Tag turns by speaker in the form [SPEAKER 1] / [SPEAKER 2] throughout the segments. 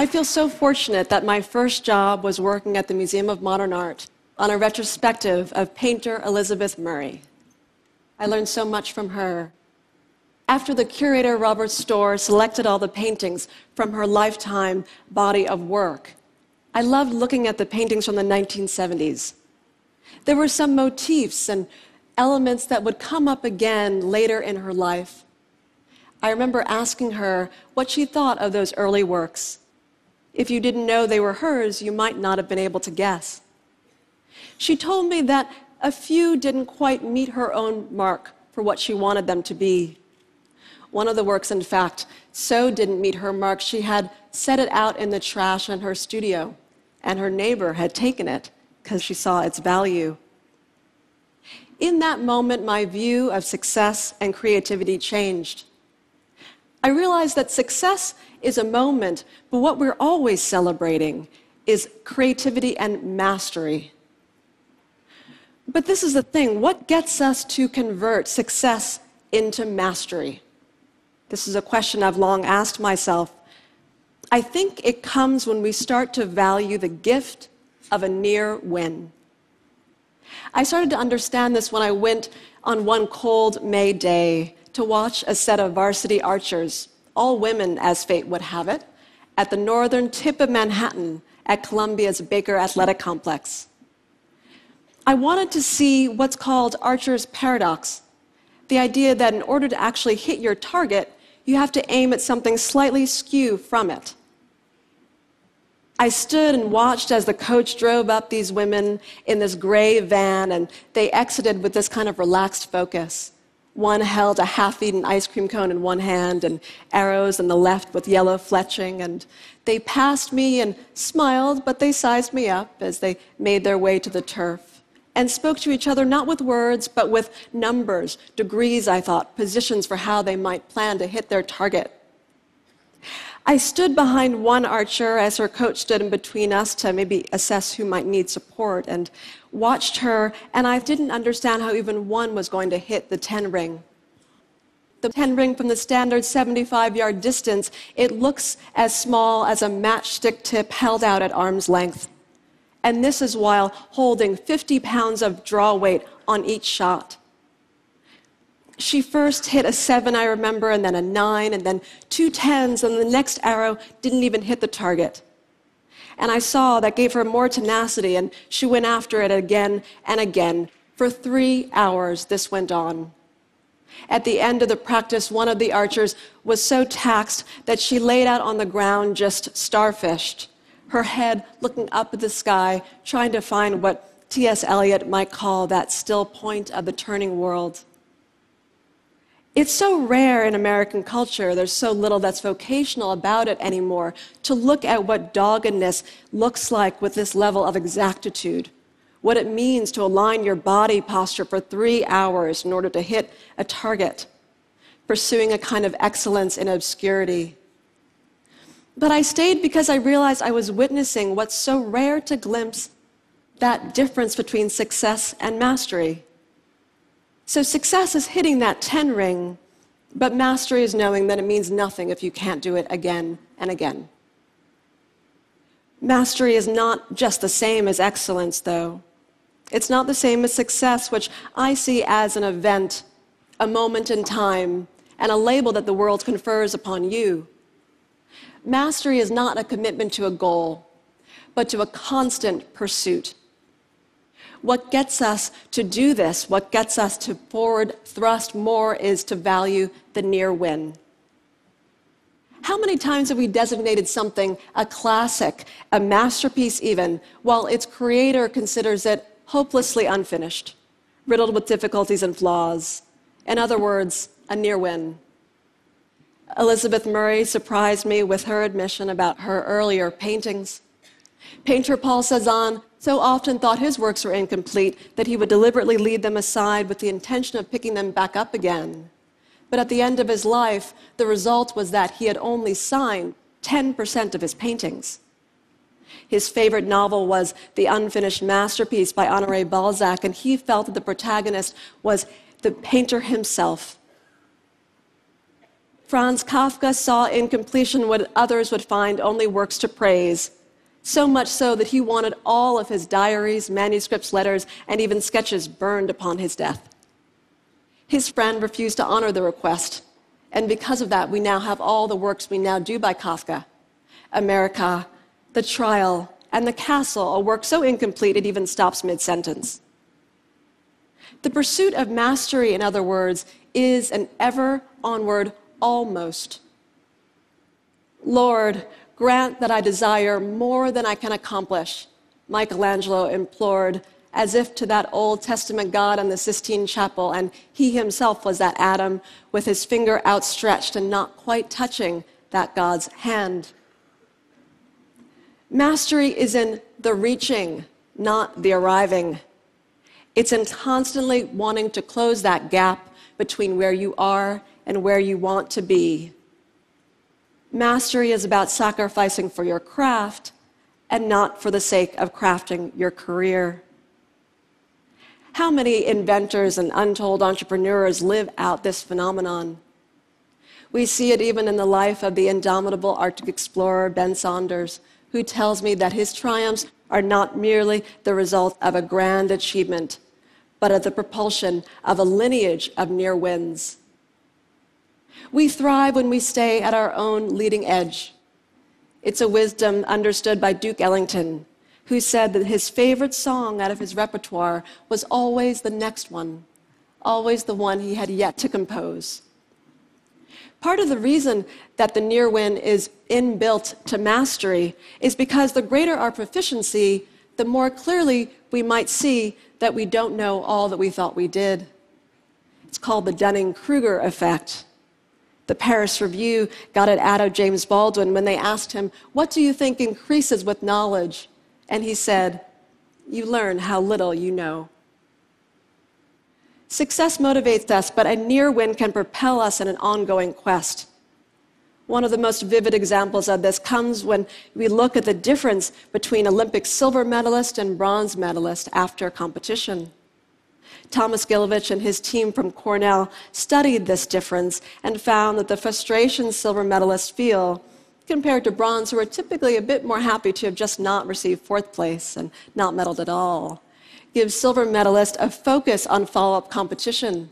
[SPEAKER 1] I feel so fortunate that my first job was working at the Museum of Modern Art on a retrospective of painter Elizabeth Murray. I learned so much from her. After the curator, Robert Storr, selected all the paintings from her lifetime body of work, I loved looking at the paintings from the 1970s. There were some motifs and elements that would come up again later in her life. I remember asking her what she thought of those early works. If you didn't know they were hers, you might not have been able to guess. She told me that a few didn't quite meet her own mark for what she wanted them to be. One of the works, in fact, so didn't meet her mark, she had set it out in the trash in her studio, and her neighbor had taken it because she saw its value. In that moment, my view of success and creativity changed. I realized that success is a moment, but what we're always celebrating is creativity and mastery. But this is the thing, what gets us to convert success into mastery? This is a question I've long asked myself. I think it comes when we start to value the gift of a near win. I started to understand this when I went on one cold May day to watch a set of varsity archers, all women as fate would have it, at the northern tip of Manhattan at Columbia's Baker Athletic Complex. I wanted to see what's called Archer's paradox, the idea that in order to actually hit your target, you have to aim at something slightly skew from it. I stood and watched as the coach drove up these women in this gray van, and they exited with this kind of relaxed focus. One held a half-eaten ice cream cone in one hand and arrows in the left with yellow fletching, and they passed me and smiled, but they sized me up as they made their way to the turf and spoke to each other not with words, but with numbers, degrees, I thought, positions for how they might plan to hit their target. I stood behind one archer as her coach stood in between us to maybe assess who might need support, and watched her, and I didn't understand how even one was going to hit the 10 ring. The 10 ring from the standard 75-yard distance, it looks as small as a matchstick tip held out at arm's length. And this is while holding 50 pounds of draw weight on each shot. She first hit a 7, I remember, and then a 9, and then 2 10s, and the next arrow didn't even hit the target. And I saw that gave her more tenacity, and she went after it again and again. For 3 hours, this went on. At the end of the practice, one of the archers was so taxed that she laid out on the ground just starfished, her head looking up at the sky, trying to find what T.S. Eliot might call that still point of the turning world. It's so rare in American culture, there's so little that's vocational about it anymore, to look at what doggedness looks like with this level of exactitude, what it means to align your body posture for 3 hours in order to hit a target, pursuing a kind of excellence in obscurity. But I stayed because I realized I was witnessing what's so rare to glimpse, that difference between success and mastery. So success is hitting that 10 ring, but mastery is knowing that it means nothing if you can't do it again and again. Mastery is not just the same as excellence, though. It's not the same as success, which I see as an event, a moment in time, and a label that the world confers upon you. Mastery is not a commitment to a goal, but to a constant pursuit. What gets us to do this, what gets us to forward thrust more, is to value the near win. How many times have we designated something a classic, a masterpiece even, while its creator considers it hopelessly unfinished, riddled with difficulties and flaws? In other words, a near win. Elizabeth Murray surprised me with her admission about her earlier paintings. Painter Paul Cézanne so often thought his works were incomplete that he would deliberately leave them aside with the intention of picking them back up again. But at the end of his life, the result was that he had only signed 10% of his paintings. His favorite novel was The Unfinished Masterpiece by Honoré Balzac, and he felt that the protagonist was the painter himself. Franz Kafka saw in completion what others would find only works to praise, so much so that he wanted all of his diaries, manuscripts, letters, and even sketches burned upon his death. His friend refused to honor the request, and because of that, we now have all the works we now do by Kafka. America, The Trial, and The Castle, a work so incomplete it even stops mid-sentence. The pursuit of mastery, in other words, is an ever onward almost. Lord, grant that I desire more than I can accomplish, Michelangelo implored, as if to that Old Testament God in the Sistine Chapel, and he himself was that Adam with his finger outstretched and not quite touching that God's hand. Mastery is in the reaching, not the arriving. It's in constantly wanting to close that gap between where you are and where you want to be. Mastery is about sacrificing for your craft and not for the sake of crafting your career. How many inventors and untold entrepreneurs live out this phenomenon? We see it even in the life of the indomitable Arctic explorer Ben Saunders, who tells me that his triumphs are not merely the result of a grand achievement, but of the propulsion of a lineage of near wins. We thrive when we stay at our own leading edge. It's a wisdom understood by Duke Ellington, who said that his favorite song out of his repertoire was always the next one, always the one he had yet to compose. Part of the reason that the near win is inbuilt to mastery is because the greater our proficiency, the more clearly we might see that we don't know all that we thought we did. It's called the Dunning-Kruger effect. The Paris Review got it out of James Baldwin when they asked him, "What do you think increases with knowledge?" And he said, "You learn how little you know." Success motivates us, but a near win can propel us in an ongoing quest. One of the most vivid examples of this comes when we look at the difference between Olympic silver medalist and bronze medalist after competition. Thomas Gilovich and his team from Cornell studied this difference and found that the frustration silver medalists feel, compared to bronze, who are typically a bit more happy to have just not received fourth place and not medaled at all, gives silver medalists a focus on follow-up competition.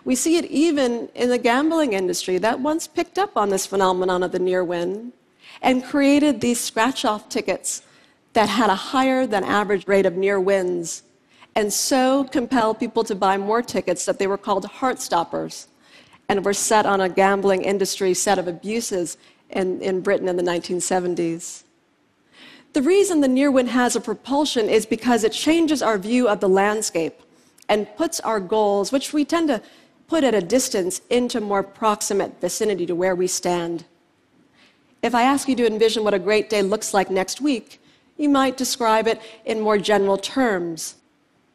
[SPEAKER 1] We see it even in the gambling industry that once picked up on this phenomenon of the near win and created these scratch-off tickets that had a higher than average rate of near wins, and so compelled people to buy more tickets that they were called heart stoppers and were set on a gambling industry set of abuses in Britain in the 1970s. The reason the near win has a propulsion is because it changes our view of the landscape and puts our goals, which we tend to put at a distance, into more proximate vicinity to where we stand. If I ask you to envision what a great day looks like next week, you might describe it in more general terms.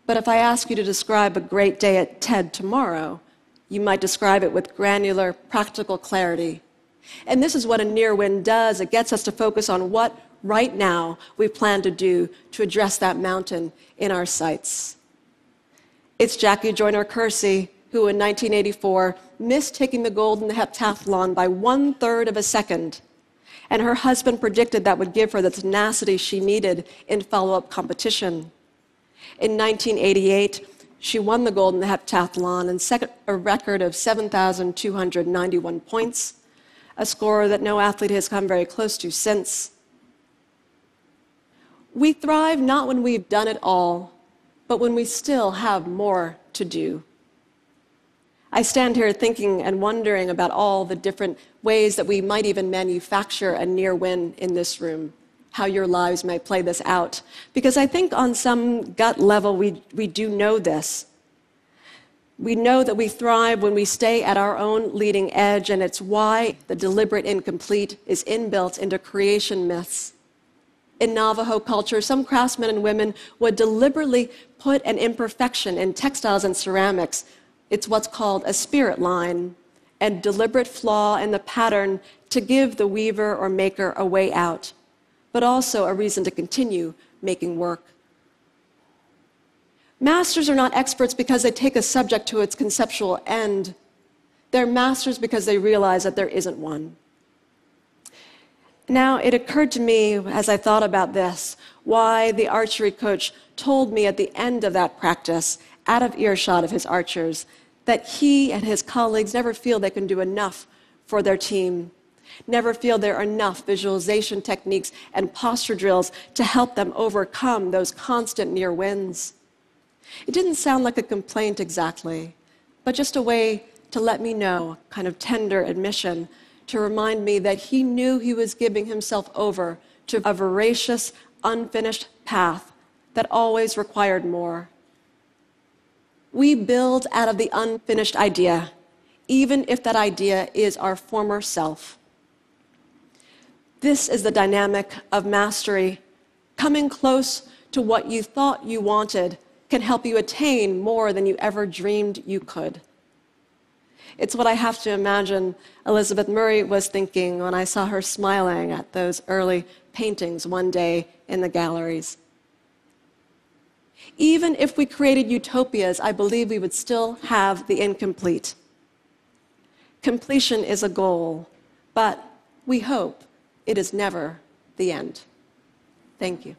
[SPEAKER 1] But if I ask you to describe a great day at TED tomorrow, you might describe it with granular, practical clarity. And this is what a near win does. It gets us to focus on what right now we plan to do to address that mountain in our sights. It's Jackie Joyner-Kersee, who in 1984 missed taking the gold in the heptathlon by 1/3 of a second. And her husband predicted that would give her the tenacity she needed in follow-up competition. In 1988, she won the gold in the heptathlon and set a record of 7,291 points, a score that no athlete has come very close to since. We thrive not when we've done it all, but when we still have more to do. I stand here thinking and wondering about all the different ways that we might even manufacture a near win in this room, how your lives may play this out. Because I think on some gut level, we do know this. We know that we thrive when we stay at our own leading edge, and it's why the deliberate incomplete is inbuilt into creation myths. In Navajo culture, some craftsmen and women would deliberately put an imperfection in textiles and ceramics. It's what's called a spirit line, a deliberate flaw in the pattern to give the weaver or maker a way out, but also a reason to continue making work. Masters are not experts because they take a subject to its conceptual end. They're masters because they realize that there isn't one. Now, it occurred to me as I thought about this, why the archery coach told me at the end of that practice, out of earshot of his archers, that he and his colleagues never feel they can do enough for their team, never feel there are enough visualization techniques and posture drills to help them overcome those constant near wins. It didn't sound like a complaint exactly, but just a way to let me know, kind of tender admission, to remind me that he knew he was giving himself over to a voracious, unfinished path that always required more. We build out of the unfinished idea, even if that idea is our former self. This is the dynamic of mastery. Coming close to what you thought you wanted can help you attain more than you ever dreamed you could. It's what I have to imagine Elizabeth Murray was thinking when I saw her smiling at those early paintings one day in the galleries. Even if we created utopias, I believe we would still have the incomplete. Completion is a goal, but we hope it is never the end. Thank you.